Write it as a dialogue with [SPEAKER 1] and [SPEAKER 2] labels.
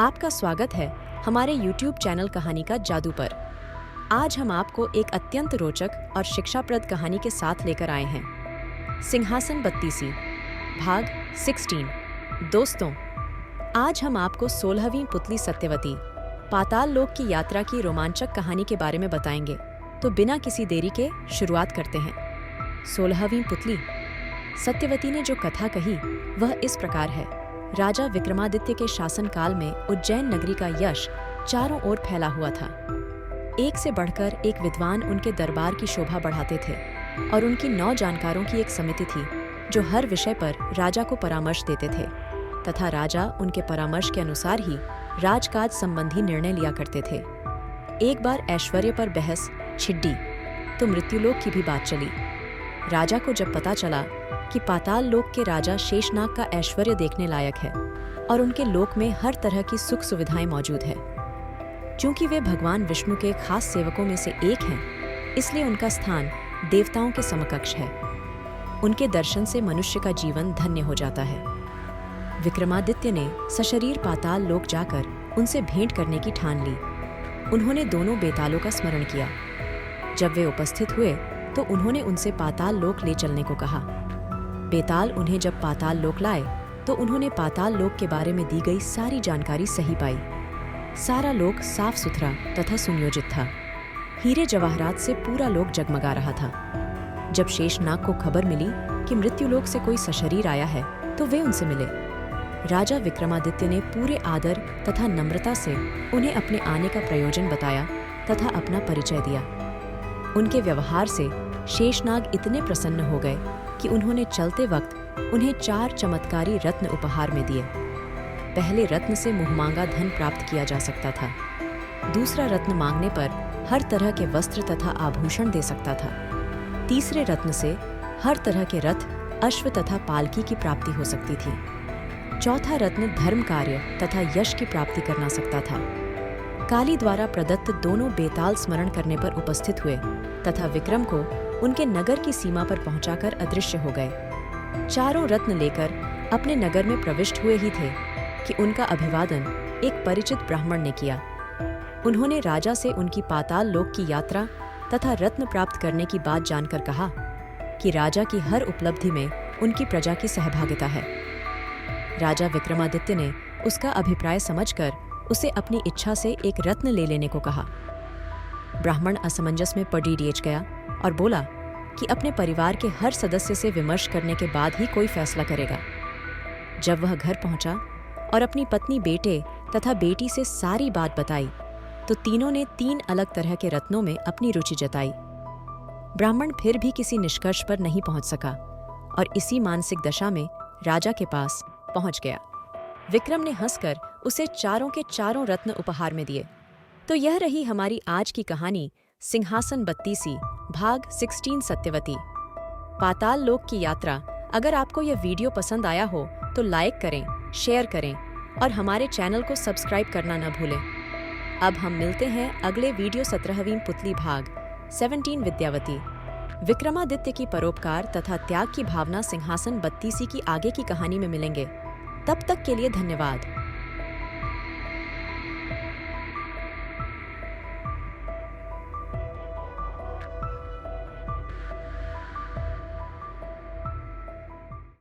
[SPEAKER 1] आपका स्वागत है हमारे YouTube चैनल कहानी का जादू पर। आज हम आपको एक अत्यंत रोचक और शिक्षाप्रद कहानी के साथ लेकर आए हैं, सिंहासन बत्तीसी, भाग 16। दोस्तों, आज हम आपको 16वीं पुतली सत्यवती पाताल लोक की यात्रा की रोमांचक कहानी के बारे में बताएंगे। तो बिना किसी देरी के शुरुआत करते हैं। 16वीं पुतली सत्यवती ने जो कथा कही वह इस प्रकार है। राजा विक्रमादित्य के शासनकाल में उज्जैन नगरी का यश चारों ओर फैला हुआ था। एक से बढ़कर एक विद्वान उनके दरबार की शोभा बढ़ाते थे और उनकी 9 जानकारों की एक समिति थी जो हर विषय पर राजा को परामर्श देते थे तथा राजा उनके परामर्श के अनुसार ही राजकाज संबंधी निर्णय लिया करते थे। एक बार ऐश्वर्य पर बहस छिड़ी तो मृत्युलोक की भी बात चली। राजा को जब पता चला कि पाताल लोक के राजा शेषनाग का ऐश्वर्य देखने लायक है और उनके लोक में हर तरह की सुख सुविधाएं मौजूद है, चूंकि वे भगवान विष्णु के खास सेवकों में से एक हैं, इसलिए उनका स्थान देवताओं के समकक्ष है। उनके दर्शन से मनुष्य का जीवन धन्य हो जाता है। विक्रमादित्य ने सशरीर पाताल लोक जाकर उनसे भेंट करने की ठान ली। उन्होंने दोनों बेतालों का स्मरण किया। जब वे उपस्थित हुए तो उन्होंने उनसे पाताल लोक ले चलने को कहा। बेताल उन्हें जब पाताल लोक लाए तो उन्होंने पाताल लोक के बारे में दी गई सारी जानकारी सही पाई। सारा लोक साफ सुथरा तथा सुनियोजित था। हीरे जवाहरात से पूरा लोक जगमगा रहा था। जब शेषनाग को खबर मिली कि मृत्युलोक से कोई सशरीर आया है तो वे उनसे मिले। राजा विक्रमादित्य ने पूरे आदर तथा नम्रता से उन्हें अपने आने का प्रयोजन बताया तथा अपना परिचय दिया। उनके व्यवहार से शेषनाग इतने प्रसन्न हो गए कि उन्होंने चलते वक्त उन्हें 4 चमत्कारी रत्न उपहार में दिए। पहले रत्न से मुहमांगा धन प्राप्त किया जा सकता था। दूसरा रत्न मांगने पर हर तरह के वस्त्र तथा आभूषण दे सकता था। तीसरे रत्न से हर तरह के रथ, अश्व तथा पालकी की प्राप्ति हो सकती थी। चौथा रत्न धर्म कार्य तथा यश की प्राप्ति करना सकता था। काली द्वारा प्रदत्त दोनों बेताल स्मरण करने पर उपस्थित हुए तथा विक्रम को उनके नगर की सीमा पर पहुंचाकर अदृश्य हो गए। चारों रत्न लेकर अपने नगर में प्रविष्ट हुए ही थे कि उनका अभिवादन एक परिचित ब्राह्मण ने किया। उन्होंने राजा से उनकी पाताल लोक की यात्रा तथा रत्न प्राप्त करने की बात जानकर कहा कि राजा की हर उपलब्धि में उनकी प्रजा की सहभागिता है। राजा विक्रमादित्य ने उसका अभिप्राय समझकर उसे अपनी इच्छा से एक रत्न ले लेने को कहा। ब्राह्मण असमंजस में पड़ीडेच गया और बोला कि अपने परिवार के हर सदस्य से विमर्श करने के बाद ही कोई फैसला करेगा। जब वह घर पहुंचा और अपनी पत्नी, बेटे तथा बेटी से सारी बात बताई तो तीनों ने 3 अलग तरह के रत्नों में अपनी रुचि जताई। ब्राह्मण फिर भी किसी निष्कर्ष पर नहीं पहुंच सका और इसी मानसिक दशा में राजा के पास पहुंच गया। विक्रम ने हंसकर उसे चारों के चारों रत्न उपहार में दिए। तो यह रही हमारी आज की कहानी, सिंहासन बत्तीसी, भाग 16 सत्यवती पाताल लोक की यात्रा। अगर आपको यह वीडियो पसंद आया हो तो लाइक करें, शेयर करें और हमारे चैनल को सब्सक्राइब करना न भूलें। अब हम मिलते हैं अगले वीडियो 17वीं पुतली भाग 17 विद्यावती। विक्रमादित्य की परोपकार तथा त्याग की भावना सिंहासन बत्तीसी की आगे की कहानी में मिलेंगे। तब तक के लिए धन्यवाद।